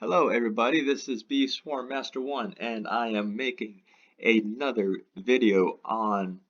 Hello everybody, this is B Swarm Master 1 and I am making another video on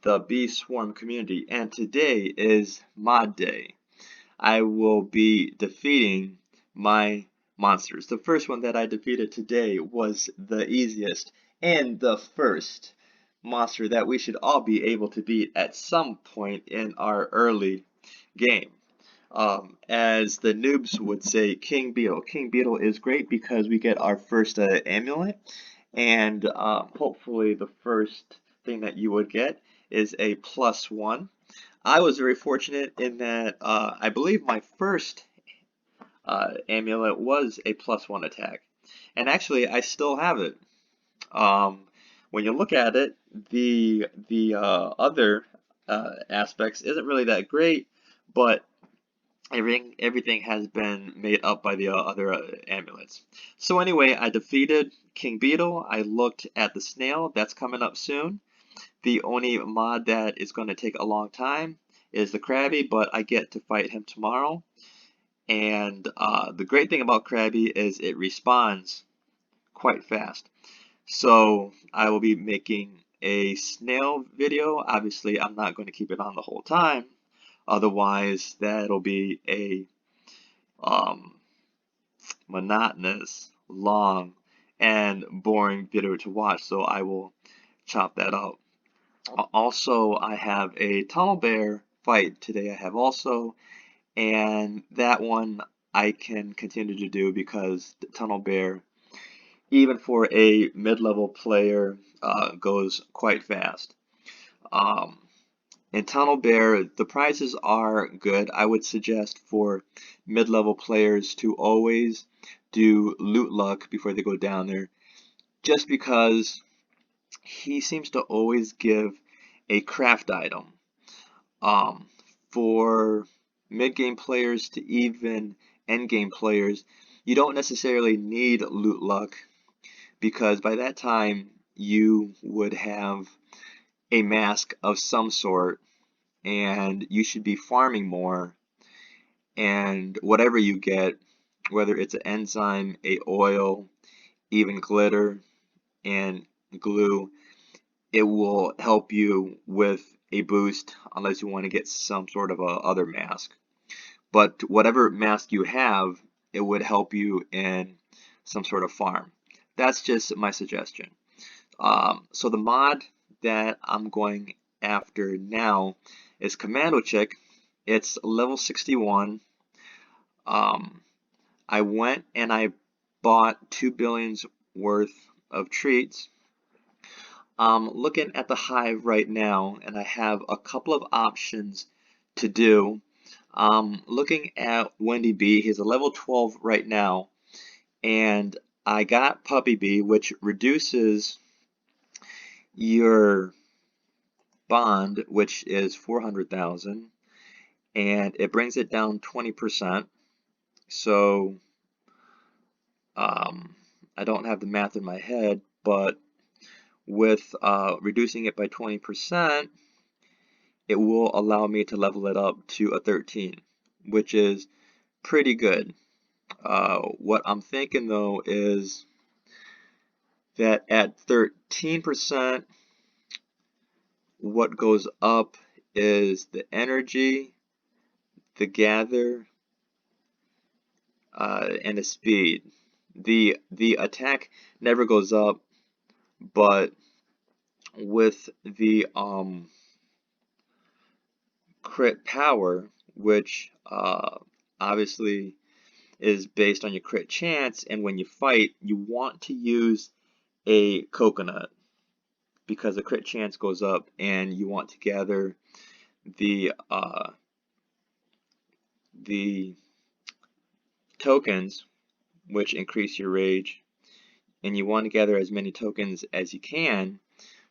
the Bee Swarm community, and today is mod day. I will be defeating my monsters. The first one that I defeated today was the easiest and the first monster that we should all be able to beat at some point in our early game. As the noobs would say, King Beetle. King Beetle is great because we get our first amulet, and hopefully the first thing that you would get is a +1. I was very fortunate in that I believe my first amulet was a +1 attack, and actually I still have it. Um, when you look at it, the other aspects isn't really that great, but everything has been made up by the other amulets. So anyway, I defeated King Beetle. I looked at the snail. That's coming up soon. The only mod that is going to take a long time is the Krabby, but I get to fight him tomorrow. And the great thing about Krabby is it respawns quite fast. So I will be making a snail video. Obviously, I'm not going to keep it on the whole time. Otherwise, that'll be a um, monotonous, long, and boring video to watch, so I will chop that out. Also, I have a tunnel bear fight today. I have also, and that one I can continue to do because the tunnel bear, even for a mid-level player, goes quite fast. Um, In Tunnel Bear, the prizes are good. I would suggest for mid-level players to always do loot luck before they go down there, just because he seems to always give a craft item. Um, for mid-game players to even end-game players, you don't necessarily need loot luck because by that time you would have a mask of some sort and you should be farming more, and whatever you get, whether it's an enzyme, a oil, even glitter and glue, it will help you with a boost unless you want to get some sort of a other mask. But whatever mask you have, it would help you in some sort of farm. That's just my suggestion. So the mod that I'm going after now is Commando Chick. It's level 61. Um, I went and I bought 2 billions worth of treats. I'm looking at the hive right now, and I have a couple of options to do. Looking at Wendy B, he's a level 12 right now, and I got Puppy B, which reduces your bond, which is 400,000, and it brings it down 20%. So I don't have the math in my head, but with reducing it by 20%, it will allow me to level it up to a 13, which is pretty good. What I'm thinking though is that at 13%, what goes up is the energy, the gather, and the speed. The attack never goes up, but with the crit power, which obviously is based on your crit chance, and when you fight, you want to use a coconut because the crit chance goes up, and you want to gather the tokens, which increase your rage, and you want to gather as many tokens as you can,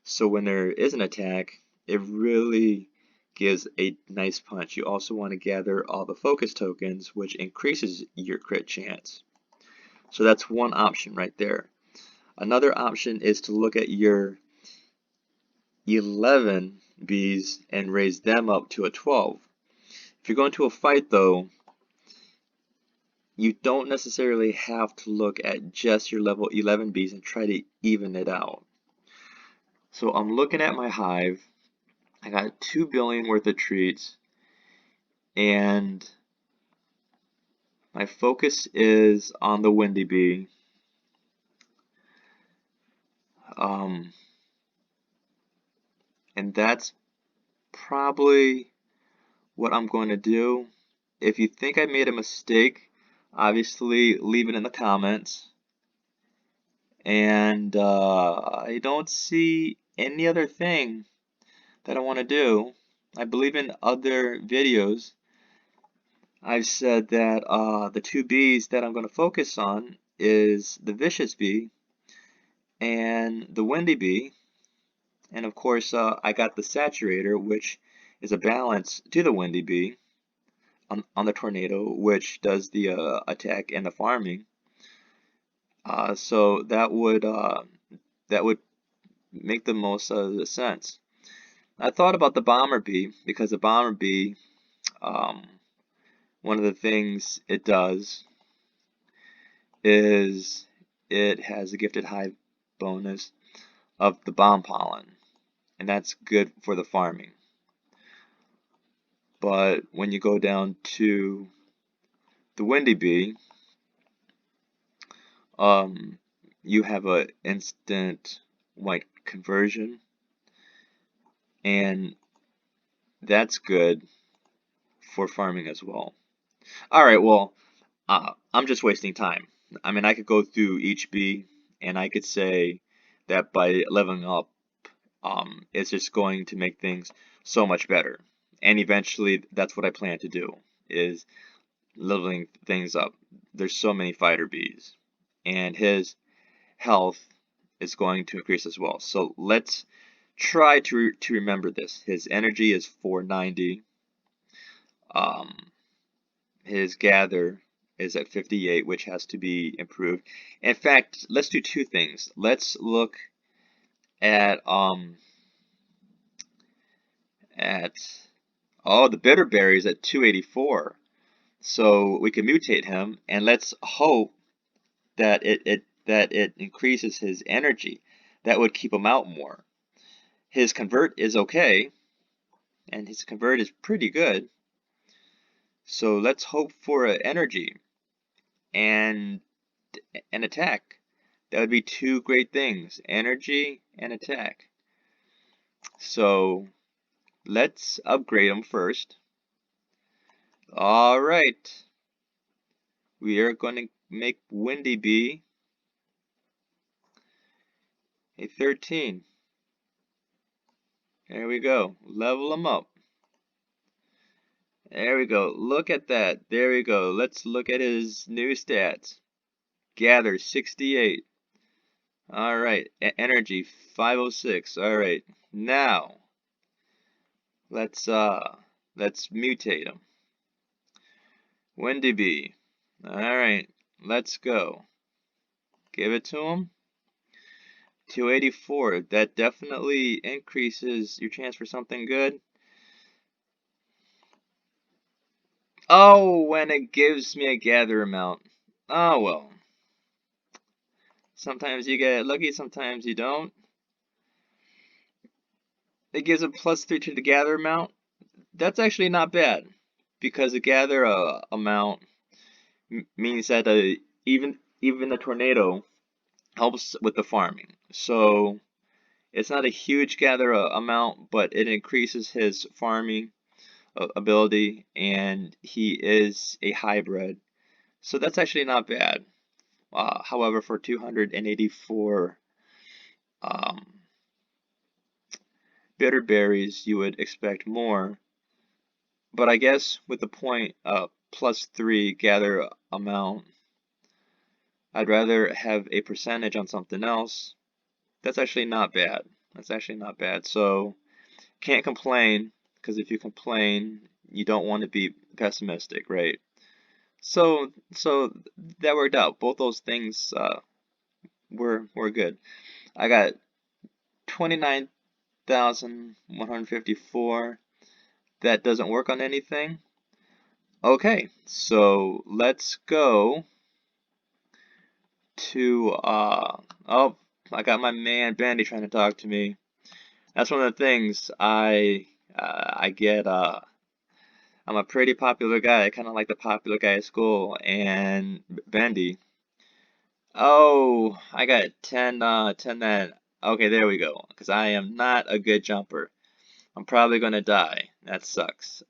so when there is an attack, it really gives a nice punch. You also want to gather all the focus tokens, which increases your crit chance. So that's one option right there. Another option is to look at your 11 bees and raise them up to a 12. If you're going to a fight though, you don't necessarily have to look at just your level 11 bees and try to even it out. So I'm looking at my hive. I got 2 billion worth of treats, and my focus is on the windy bee. And that's probably what I'm going to do. If you think I made a mistake, obviously leave it in the comments. And I don't see any other thing that I want to do. I believe in other videos I've said that the 2 bees that I'm going to focus on is the vicious bee and the windy bee. And of course I got the saturator, which is a balance to the windy bee, on the tornado, which does the attack and the farming. So that would make the most sense. I thought about the bomber bee because the bomber bee, one of the things it does is it has a gifted hive bonus of the bomb pollen, and that's good for the farming. But when you go down to the windy bee, you have a instant white conversion, and that's good for farming as well. Alright, well, I'm just wasting time. I mean, I could go through each bee and I could say that by leveling up, it's just going to make things so much better. And eventually, that's what I plan to do, is leveling things up. There's so many fighter bees, and his health is going to increase as well. So let's try to remember this. His energy is 490. His gather is at 58, which has to be improved. In fact, let's do two things. Let's look at the bitter berries at 284. So we can mutate him, and let's hope that it increases his energy. That would keep him out more. His convert is okay, and his convert is pretty good. So let's hope for energy and an attack. That would be two great things, energy and attack. So let's upgrade him first. Alright, we are going to make Windy Bee a 13. There we go, level him up. There we go, look at that, there we go. Let's look at his new stats. Gather 68. Alright, energy 506. Alright, now let's mutate him. Windy Bee. Alright, let's go. Give it to him. 284. That definitely increases your chance for something good. Oh, when it gives me a gather amount. Oh well. Sometimes you get lucky, sometimes you don't. It gives a +3 to the gather amount. That's actually not bad, because the gather amount means that even the tornado helps with the farming. So it's not a huge gather amount, but it increases his farming ability, and he is a hybrid. So that's actually not bad. However, for 284 bitter berries, you would expect more. But I guess with the point +3 gather amount, I'd rather have a percentage on something else. That's actually not bad. That's actually not bad. So can't complain, because if you complain, you don't want to be pessimistic, right? So that worked out. Both those things were good. I got 29,154. That doesn't work on anything. Okay, so let's go to oh, I got my man Bandy trying to talk to me. That's one of the things I get I'm a pretty popular guy, kind of like the popular guy at school, and Bandy. Oh, I got 10 that. Okay, there we go. Because I am not a good jumper. I'm probably gonna die. That sucks.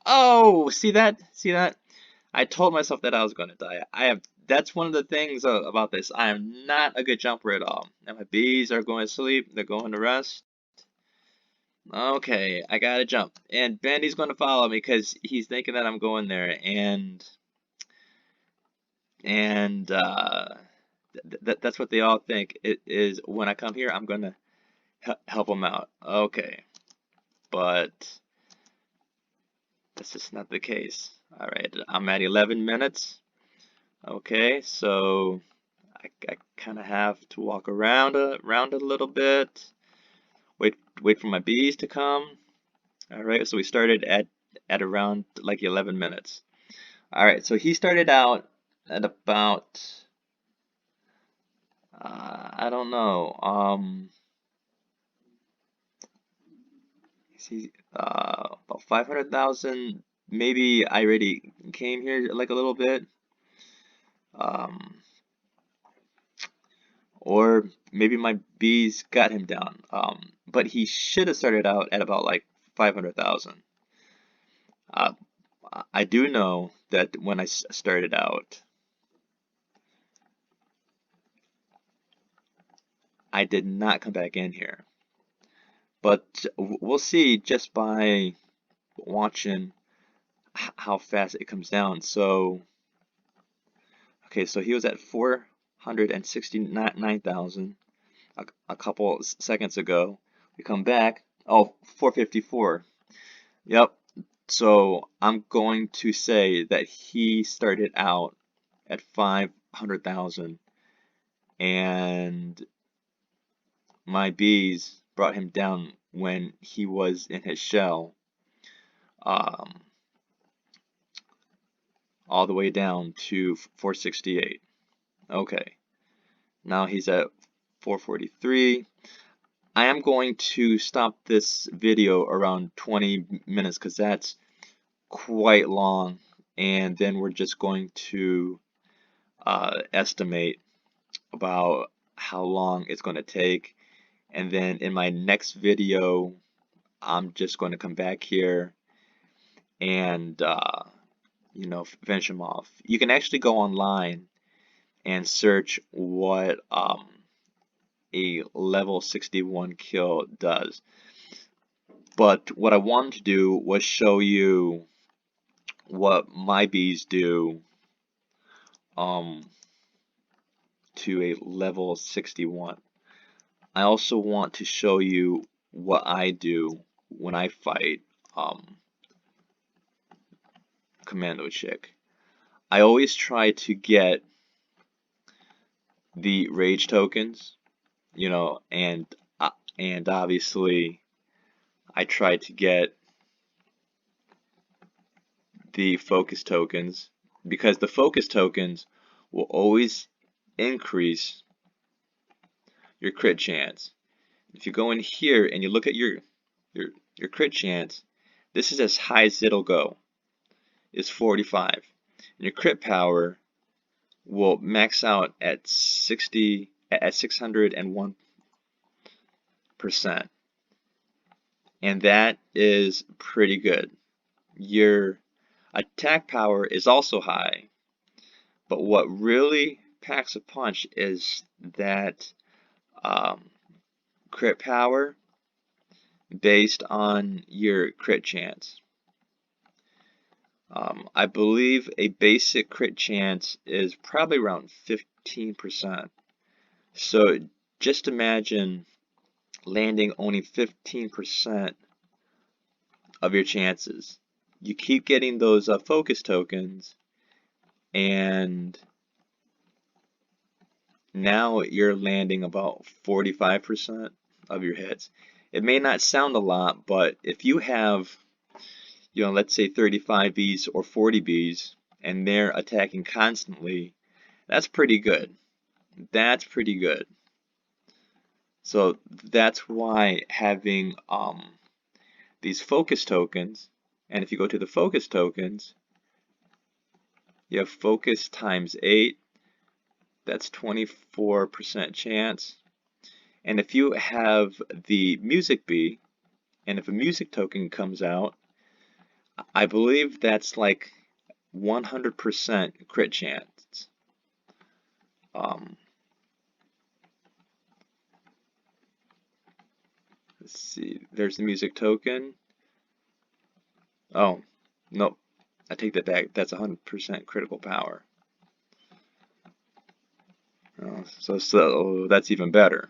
Oh, see that? See that? I told myself that I was gonna die. That's one of the things about this. I am not a good jumper at all. And my bees are going to sleep. They're going to rest. Okay, I gotta jump. And Bandy's gonna follow me because he's thinking that I'm going there. And that's what they all think. It is when I come here, I'm gonna help them out. Okay, but that's just not the case. All right, I'm at 11 minutes. Okay, so I kind of have to walk around a little bit. Wait for my bees to come. All right, so we started at around like 11 minutes. All right, so he started out at about I don't know. See, about 500,000. Maybe I already came here like a little bit. Um, or maybe my bees got him down. But he should have started out at about like 500,000. Uh, I do know that when I started out, I did not come back in here. But we'll see just by watching how fast it comes down. So, okay, so he was at 469,000 a couple seconds ago. We come back, oh, 454. Yep. So I'm going to say that he started out at 500,000 and my bees brought him down when he was in his shell, um, all the way down to 468. Okay, now he's at 443. I am going to stop this video around 20 minutes because that's quite long, and then we're just going to estimate about how long it's going to take, and then in my next video I'm just going to come back here and finish them off. You can actually go online and search what a level 61 kill does. But what I wanted to do was show you what my bees do um, to a level 61. I also want to show you what I do when I fight Commando Chick. I always try to get the rage tokens, and obviously I try to get the focus tokens because the focus tokens will always increase your crit chance. If you go in here and you look at your crit chance, this is as high as it'll go. It's 45. And your crit power will max out at 601%. And that is pretty good. Your attack power is also high, but what really packs a punch is that crit power based on your crit chance. I believe a basic crit chance is probably around 15%. So just imagine landing only 15% of your chances. You keep getting those focus tokens, and now you're landing about 45% of your hits. It may not sound a lot, but if you have, let's say 35 Bs or 40 Bs, and they're attacking constantly, that's pretty good. That's pretty good. So that's why having these focus tokens, and if you go to the focus tokens, you have focus times 8, that's 24% chance. And if you have the music bee, and if a music token comes out, I believe that's like 100% crit chance. Let's see, there's the music token. Oh, no, I take that back. That's 100% critical power. So that's even better.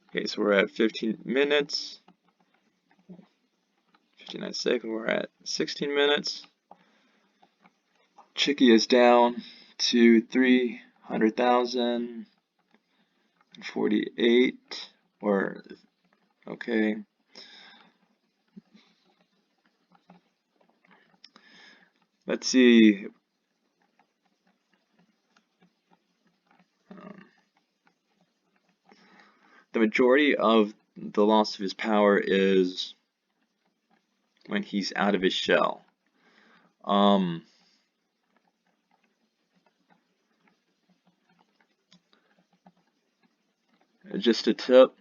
Okay, so we're at 15 minutes. 59 seconds. We're at 16 minutes. Chicky is down to 300,048. Okay. Let's see. The majority of the loss of his power is when he's out of his shell. Just a tip,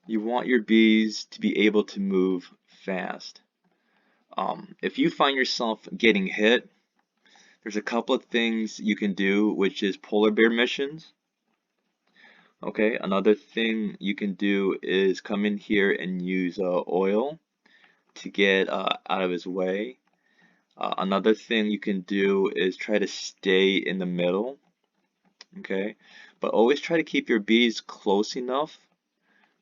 you want your bees to be able to move fast. If you find yourself getting hit, there's a couple of things you can do, which is polar bear missions. Okay, another thing you can do is come in here and use oil to get out of his way. Another thing you can do is try to stay in the middle. Okay, but always try to keep your bees close enough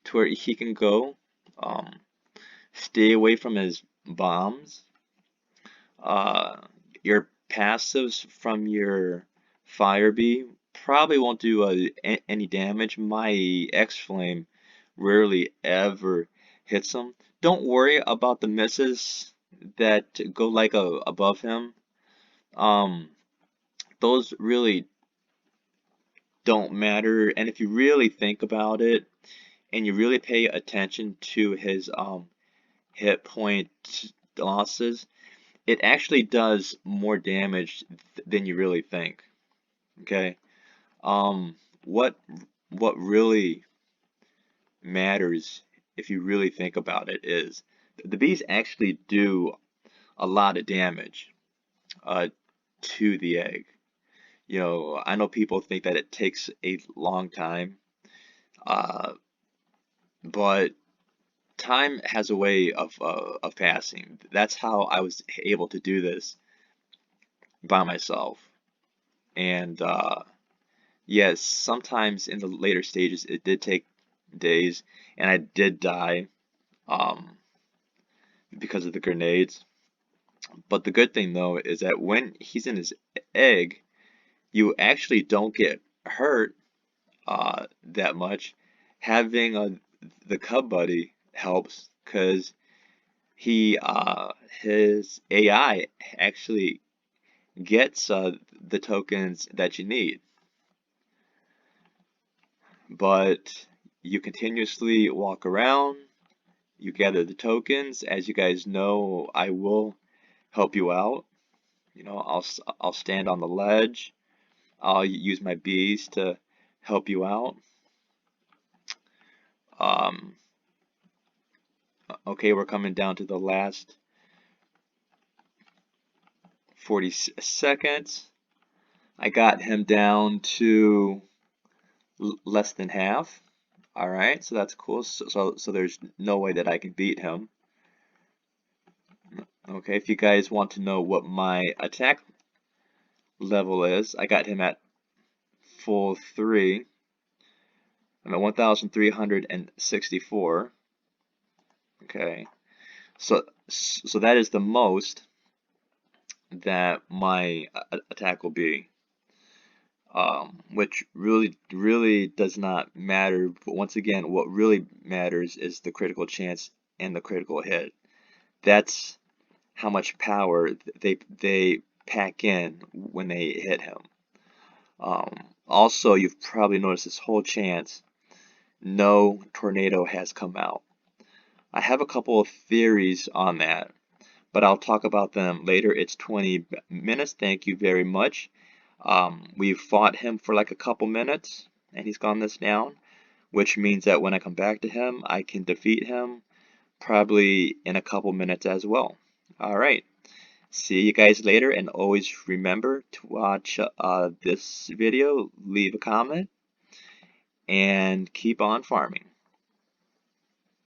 to where he can go. Stay away from his bombs. Your passives from your fire bee probably won't do any damage. My X-Flame rarely ever hits him. Don't worry about the misses that go like above him. Those really don't matter. And if you really think about it, and you really pay attention to his hit point losses, it actually does more damage than you really think. Okay. What really matters, if you really think about it, is the bees actually do a lot of damage to the egg. I know people think that it takes a long time, uh, but time has a way of passing. That's how I was able to do this by myself. And yes, sometimes in the later stages it did take days, and I did die um, because of the grenades. But the good thing though is that when he's in his egg, you actually don't get hurt that much. Having the cub buddy helps because his AI actually gets the tokens that you need. But you continuously walk around, you gather the tokens. As you guys know, I will help you out. I'll stand on the ledge. I'll use my bees to help you out. Um, okay, we're coming down to the last 40 seconds. I got him down to less than half. All right, so that's cool. So there's no way that I can beat him. Okay, if you guys want to know what my attack level is, I got him at full 3. I'm at 1,364. Okay, so that is the most that my attack will be. which really does not matter. But once again, what really matters is the critical chance and the critical hit. That's how much power they pack in when they hit him. Also, you've probably noticed this whole chance, no tornado has come out. I have a couple of theories on that, but I'll talk about them later. It's 20 minutes. Thank you very much. We've fought him for like a couple minutes, and he's gone this down, which means that when I come back to him, I can defeat him probably in a couple minutes as well. All right. See you guys later, and always remember to watch this video, leave a comment, and keep on farming.